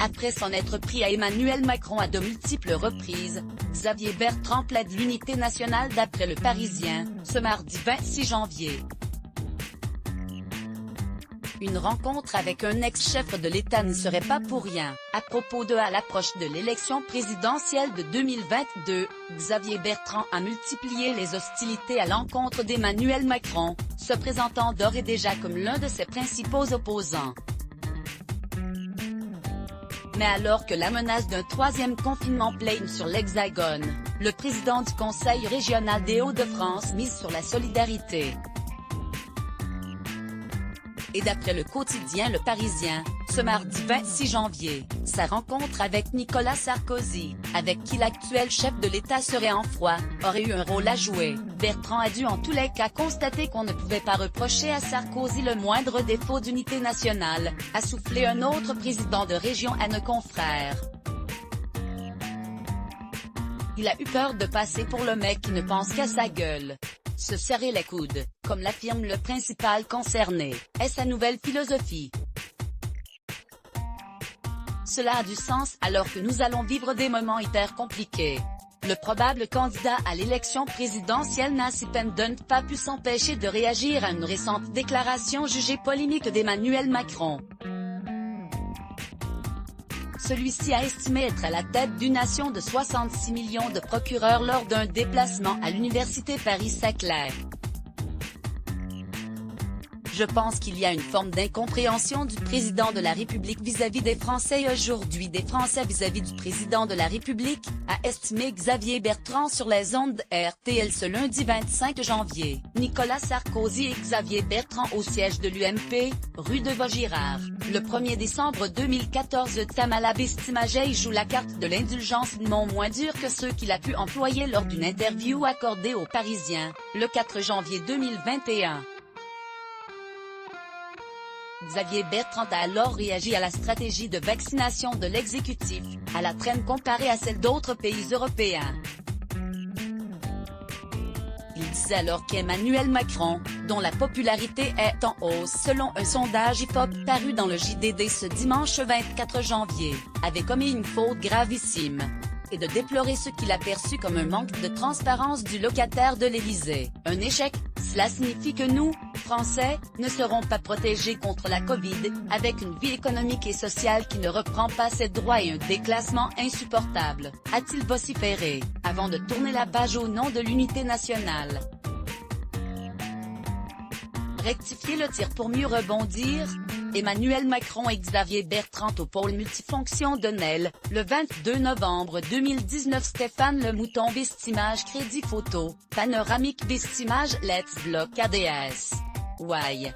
Après s'en être pris à Emmanuel Macron à de multiples reprises, Xavier Bertrand plaide l'unité nationale d'après Le Parisien, ce mardi 26 janvier. Une rencontre avec un ex-chef de l'État ne serait pas pour rien. À propos de à l'approche de l'élection présidentielle de 2022, Xavier Bertrand a multiplié les hostilités à l'encontre d'Emmanuel Macron, se présentant d'ores et déjà comme l'un de ses principaux opposants. Mais alors que la menace d'un troisième confinement plane sur l'Hexagone, le président du Conseil régional des Hauts-de-France mise sur la solidarité. Et d'après le quotidien Le Parisien, ce mardi 26 janvier, sa rencontre avec Nicolas Sarkozy, avec qui l'actuel chef de l'État serait en froid, aurait eu un rôle à jouer. Bertrand a dû en tous les cas constater qu'on ne pouvait pas reprocher à Sarkozy le moindre défaut d'unité nationale, a soufflé un autre président de région à nos confrères. Il a eu peur de passer pour le mec qui ne pense qu'à sa gueule. Se serrer les coudes, comme l'affirme le principal concerné, est sa nouvelle philosophie. Cela a du sens alors que nous allons vivre des moments hyper compliqués. Le probable candidat à l'élection présidentielle n'a pas pu s'empêcher de réagir à une récente déclaration jugée polémique d'Emmanuel Macron. Celui-ci a estimé être à la tête d'une nation de 66 millions de procureurs lors d'un déplacement à l'université Paris-Saclay. Je pense qu'il y a une forme d'incompréhension du président de la République vis-à-vis des Français et aujourd'hui des Français vis-à-vis du président de la République, a estimé Xavier Bertrand sur les ondes de RTL ce lundi 25 janvier. Nicolas Sarkozy et Xavier Bertrand au siège de l'UMP, rue de Vaugirard. Le 1er décembre 2014, Tamala Bestimagé joue la carte de l'indulgence non moins dure que ceux qu'il a pu employer lors d'une interview accordée aux Parisiens, le 4 janvier 2021. Xavier Bertrand a alors réagi à la stratégie de vaccination de l'exécutif, à la traîne comparée à celle d'autres pays européens. Il disait alors qu'Emmanuel Macron, dont la popularité est en hausse selon un sondage IFOP paru dans le JDD ce dimanche 24 janvier, avait commis une faute gravissime, et de déplorer ce qu'il a perçu comme un manque de transparence du locataire de l'Élysée. Un échec, cela signifie que nous, Français, ne serons pas protégés contre la Covid, avec une vie économique et sociale qui ne reprend pas ses droits et un déclassement insupportable, a-t-il vociféré, avant de tourner la page au nom de l'unité nationale. Rectifier le tir pour mieux rebondir? Emmanuel Macron et Xavier Bertrand au pôle multifonction de Nesle, le 22 novembre 2019. Stéphane Le Mouton Bestimage Crédit Photo, Panoramique Bestimage Let's Block ADS. Why?